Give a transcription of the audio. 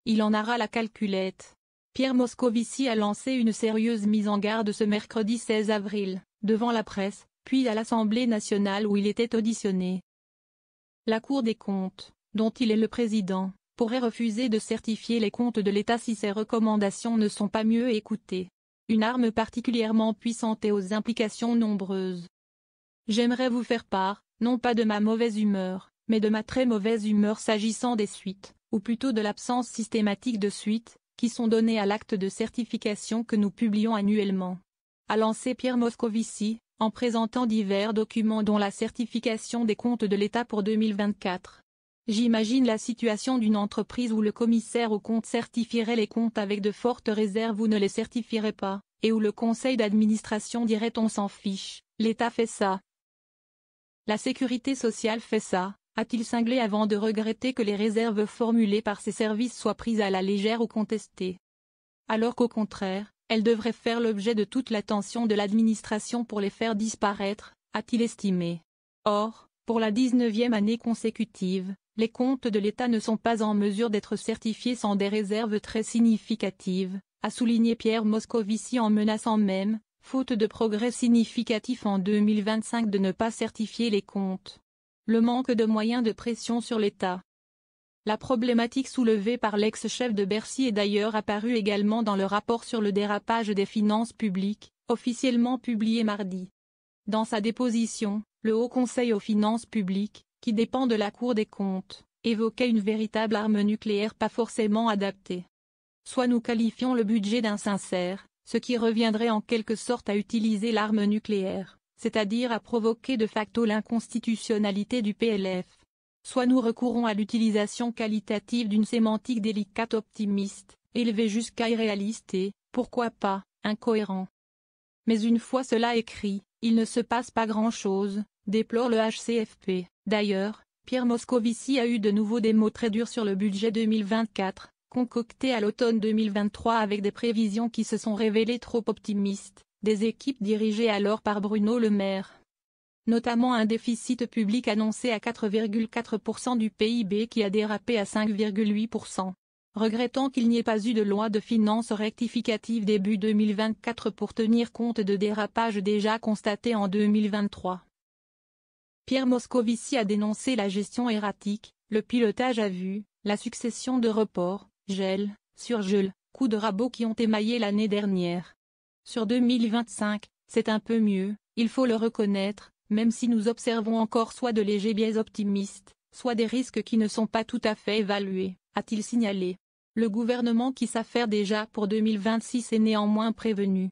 il en aura la calculette. Pierre Moscovici a lancé une sérieuse mise en garde ce mercredi 16 avril, devant la presse, puis à l'Assemblée nationale où il était auditionné. La Cour des comptes, dont il est le président, pourrait refuser de certifier les comptes de l'État si ses recommandations ne sont pas mieux écoutées. Une arme particulièrement puissante et aux implications nombreuses. J'aimerais vous faire part, non pas de ma mauvaise humeur, mais de ma très mauvaise humeur s'agissant des suites, ou plutôt de l'absence systématique de suites, qui sont données à l'acte de certification que nous publions annuellement. A lancé Pierre Moscovici, en présentant divers documents dont la certification des comptes de l'État pour 2024. J'imagine la situation d'une entreprise où le commissaire aux comptes certifierait les comptes avec de fortes réserves ou ne les certifierait pas, et où le conseil d'administration dirait on s'en fiche, l'État fait ça. La sécurité sociale fait ça, a-t-il cinglé avant de regretter que les réserves formulées par ses services soient prises à la légère ou contestées. Alors qu'au contraire, elles devraient faire l'objet de toute l'attention de l'administration pour les faire disparaître, a-t-il estimé. Or, pour la 19e année consécutive, les comptes de l'État ne sont pas en mesure d'être certifiés sans des réserves très significatives, a souligné Pierre Moscovici en menaçant même, faute de progrès significatifs en 2025 de ne pas certifier les comptes. Le manque de moyens de pression sur l'État. La problématique soulevée par l'ex-chef de Bercy est d'ailleurs apparue également dans le rapport sur le dérapage des finances publiques, officiellement publié mardi. Dans sa déposition, le Haut Conseil aux finances publiques, qui dépend de la Cour des comptes, évoquait une véritable arme nucléaire pas forcément adaptée. Soit nous qualifions le budget d'insincère, ce qui reviendrait en quelque sorte à utiliser l'arme nucléaire, c'est-à-dire à provoquer de facto l'inconstitutionnalité du PLF. Soit nous recourons à l'utilisation qualitative d'une sémantique délicate optimiste, élevée jusqu'à irréaliste et, pourquoi pas, incohérent. Mais une fois cela écrit, il ne se passe pas grand-chose, déplore le HCFP. D'ailleurs, Pierre Moscovici a eu de nouveau des mots très durs sur le budget 2024, concocté à l'automne 2023 avec des prévisions qui se sont révélées trop optimistes, des équipes dirigées alors par Bruno Le Maire. Notamment un déficit public annoncé à 4,4% du PIB qui a dérapé à 5,8%. Regrettant qu'il n'y ait pas eu de loi de finances rectificative début 2024 pour tenir compte de dérapages déjà constatés en 2023. Pierre Moscovici a dénoncé la gestion erratique, le pilotage à vue, la succession de reports, gels, surgels, coups de rabot qui ont émaillé l'année dernière. Sur 2025, c'est un peu mieux, il faut le reconnaître, même si nous observons encore soit de légers biais optimistes, soit des risques qui ne sont pas tout à fait évalués, a-t-il signalé. Le gouvernement qui s'affaire déjà pour 2026 est néanmoins prévenu.